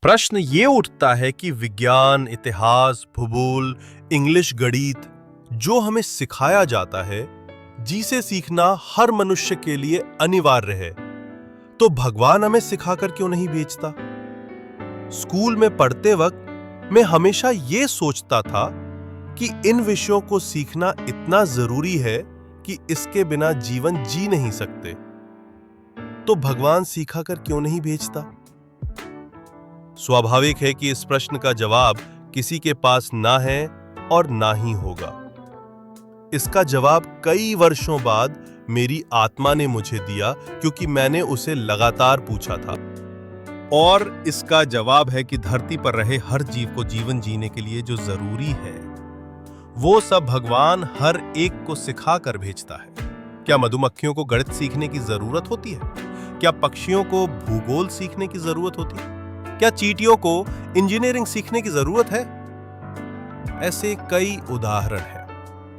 प्रश्न ये उठता है कि विज्ञान, इतिहास, भूगोल, इंग्लिश, गणित जो हमें सिखाया जाता है, जिसे सीखना हर मनुष्य के लिए अनिवार्य है, तो भगवान हमें सिखाकर क्यों नहीं भेजता? स्कूल में पढ़ते वक्त मैं हमेशा ये सोचता था कि इन विषयों को सीखना इतना जरूरी है कि इसके बिना जीवन जी नहीं सकते। तो भगवान सिखाकर क्यों नहीं भेजता? स्वाभाविक है कि इस प्रश्न का जवाब किसी के पास ना है और ना ही होगा। इसका जवाब कई वर्षों बाद मेरी आत्मा ने मुझे दिया, क्योंकि मैंने उसे लगातार पूछा था। और इसका जवाब है कि धरती पर रहे हर जीव को जीवन जीने के लिए जो जरूरी है, वो सब भगवान हर एक को सिखा कर भेजता है। क्या मधुमक्खियों को गणित सीखने की जरूरत होती है? क्या पक्षियों को भूगोल सीखने की जरूरत होती है? क्या चींटियों को इंजीनियरिंग सीखने की जरूरत है? ऐसे कई उदाहरण हैं,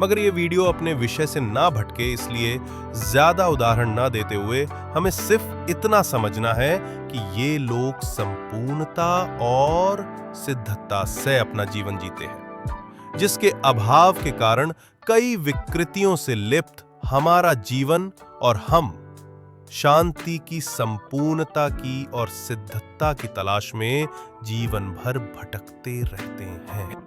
मगर ये वीडियो अपने विषय से ना भटके, इसलिए ज्यादा उदाहरण ना देते हुए हमें सिर्फ इतना समझना है कि ये लोग संपूर्णता और सिद्धता से अपना जीवन जीते हैं, जिसके अभाव के कारण कई विकृतियों से लिप्त हमारा जीवन और हम शांति की, संपूर्णता की और सिद्धता की तलाश में जीवन भर भटकते रहते हैं।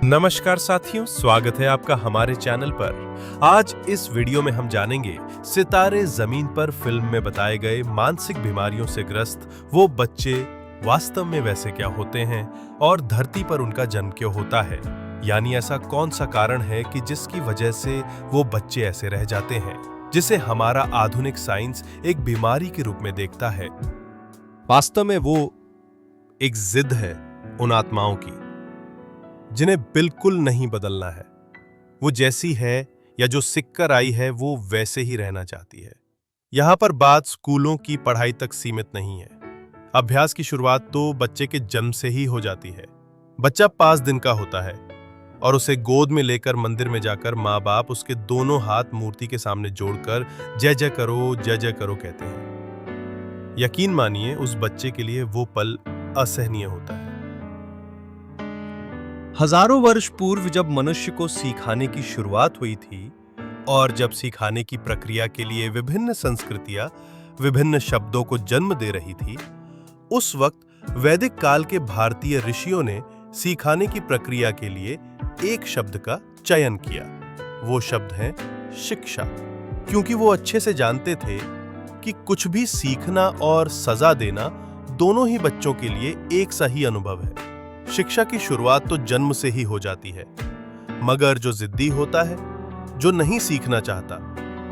नमस्कार साथियों, स्वागत है आपका हमारे चैनल पर। आज इस वीडियो में हम जानेंगे सितारे जमीन पर फिल्म में बताए गए मानसिक बीमारियों से ग्रस्त वो बच्चे वास्तव में वैसे क्या होते हैं और धरती पर उनका जन्म क्यों होता है, यानी ऐसा कौन सा कारण है कि जिसकी वजह से वो बच्चे ऐसे रह जाते हैं, जिसे हमारा आधुनिक साइंस एक बीमारी के रूप में देखता है। वास्तव में वो एक जिद है उन आत्माओं की जिन्हें बिल्कुल नहीं बदलना है। वो जैसी है या जो सिककर आई है, वो वैसे ही रहना चाहती है। यहां पर बात स्कूलों की पढ़ाई तक सीमित नहीं है। अभ्यास की शुरुआत तो बच्चे के जन्म से ही हो जाती है। बच्चा 5 दिन का होता है और उसे गोद में लेकर मंदिर में जाकर माँ बाप उसके दोनों हाथ मूर्ति के सामने जोड़कर जय जय करो कहते हैं। यकीन मानिए, उस बच्चे के लिए वो पल असहनीय होता है। हजारों वर्ष पूर्व जब मनुष्य को सिखाने की शुरुआत हुई थी और जब सिखाने की प्रक्रिया के लिए विभिन्न संस्कृतियां विभिन्न शब्दों को जन्म दे रही थी, उस वक्त वैदिक काल के भारतीय ऋषियों ने सिखाने की प्रक्रिया के लिए एक शब्द का चयन किया। वो शब्द है शिक्षा, क्योंकि वो अच्छे से जानते थे कि कुछ भी सीखना और सजा देना दोनों ही बच्चों के लिए एक सा ही अनुभव है। शिक्षा की शुरुआत तो जन्म से ही हो जाती है, मगर जो जिद्दी होता है, जो नहीं सीखना चाहता,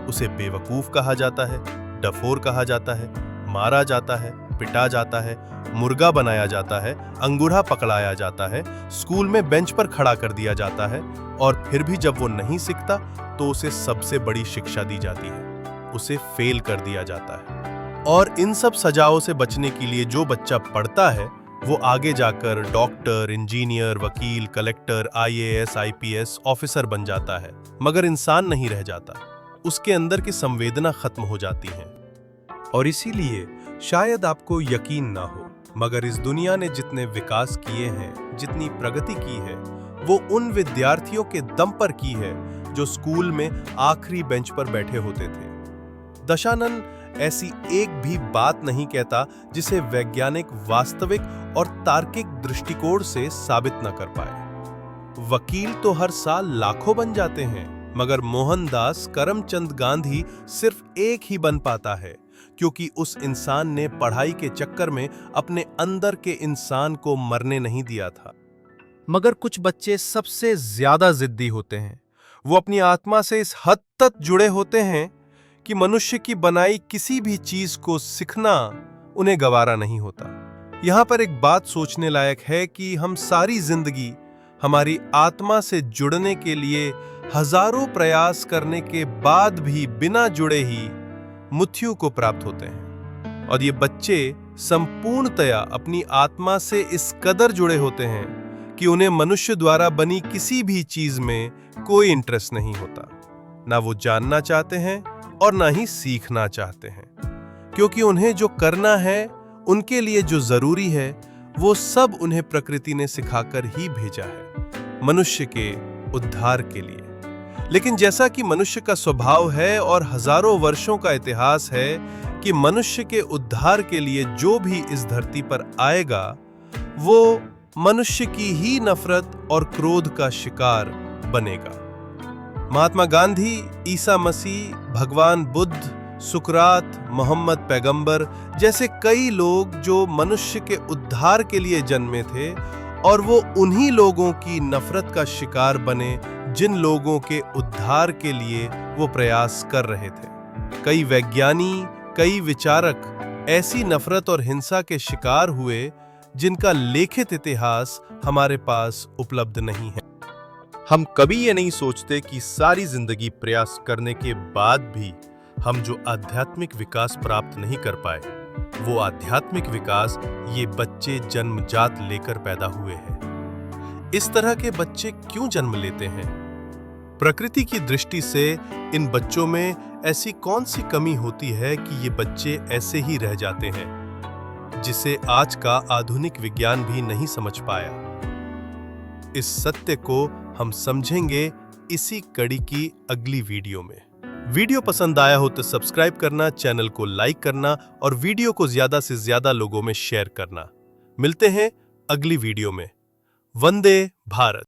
उसे बेवकूफ कहा जाता है, डफोर कहा जाता है, मारा जाता है, पिटा जाता है, मुर्गा बनाया जाता है, अंगूठा पकड़ाया जाता है, स्कूल में बेंच पर खड़ा कर दिया जाता है, और फिर भी जब वो नहीं सीखता तो उसे सबसे बड़ी शिक्षा दी जाती है, उसे फेल कर दिया जाता है। और इन सब सजाओं से बचने के लिए जो बच्चा पढ़ता है, वो आगे जाकर डॉक्टर, इंजीनियर, वकील, कलेक्टर, IAS, IPS ऑफिसर बन जाता है, मगर इंसान नहीं रह जाता। उसके अंदर की संवेदना खत्म हो जाती है। और इसीलिए शायद आपको यकीन ना हो, मगर इस दुनिया ने जितने विकास किए हैं, जितनी प्रगति की है, वो उन विद्यार्थियों के दम पर की है जो स्कूल में आखिरी बेंच पर बैठे होते थे। दशानन ऐसी एक भी बात नहीं कहता जिसे वैज्ञानिक वास्तविक और तार्किक दृष्टिकोण से साबित न कर पाए। वकील तो हर साल लाखों बन जाते हैं, मगर मोहनदास करमचंद गांधी सिर्फ एक ही बन पाता है, क्योंकि उस इंसान ने पढ़ाई के चक्कर में अपने अंदर के इंसान को मरने नहीं दिया था। मगर कुछ बच्चे सबसे ज्यादा जिद्दी होते हैं। वो अपनी आत्मा से इस हद तक जुड़े होते हैं कि मनुष्य की बनाई किसी भी चीज को सीखना उन्हें गवारा नहीं होता। यहाँ पर एक बात सोचने लायक है कि हम सारी जिंदगी हमारी आत्मा से जुड़ने के लिए हजारों प्रयास करने के बाद भी बिना जुड़े ही मृत्यु को प्राप्त होते हैं। और ये बच्चे संपूर्णतया अपनी आत्मा से इस कदर जुड़े होते हैं कि उन्हें मनुष्य द्वारा बनी किसी भी चीज में कोई इंटरेस्ट नहीं होता। ना वो जानना चाहते हैं और ना ही सीखना चाहते हैं, क्योंकि उन्हें जो करना है, उनके लिए जो जरूरी है, वो सब उन्हें प्रकृति ने सिखाकर ही भेजा है, मनुष्य के उद्धार के लिए। लेकिन जैसा कि मनुष्य का स्वभाव है और हजारों वर्षों का इतिहास है कि मनुष्य के उद्धार के लिए जो भी इस धरती पर आएगा, वो मनुष्य की ही नफरत और क्रोध का शिकार बनेगा। महात्मा गांधी, ईसा मसीह, भगवान बुद्ध, सुकरात, मोहम्मद पैगंबर जैसे कई लोग जो मनुष्य के उद्धार के लिए जन्मे थे, और वो उन्हीं लोगों की नफरत का शिकार बने जिन लोगों के उद्धार के लिए वो प्रयास कर रहे थे। कई वैज्ञानिक, कई विचारक ऐसी नफरत और हिंसा के शिकार हुए जिनका लिखित इतिहास हमारे पास उपलब्ध नहीं है। हम कभी ये नहीं सोचते कि सारी जिंदगी प्रयास करने के बाद भी हम जो आध्यात्मिक विकास प्राप्त नहीं कर पाए, वो आध्यात्मिक विकास ये बच्चे जन्मजात लेकर पैदा हुए हैं। इस तरह के बच्चे क्यों जन्म लेते हैं? प्रकृति की दृष्टि से इन बच्चों में ऐसी कौन सी कमी होती है कि ये बच्चे ऐसे ही रह जाते हैं, जिसे आज का आधुनिक विज्ञान भी नहीं समझ पाया। इस सत्य को हम समझेंगे इसी कड़ी की अगली वीडियो में। वीडियो पसंद आया हो तो सब्सक्राइब करना, चैनल को लाइक करना और वीडियो को ज्यादा से ज्यादा लोगों में शेयर करना। मिलते हैं अगली वीडियो में। वंदे भारत।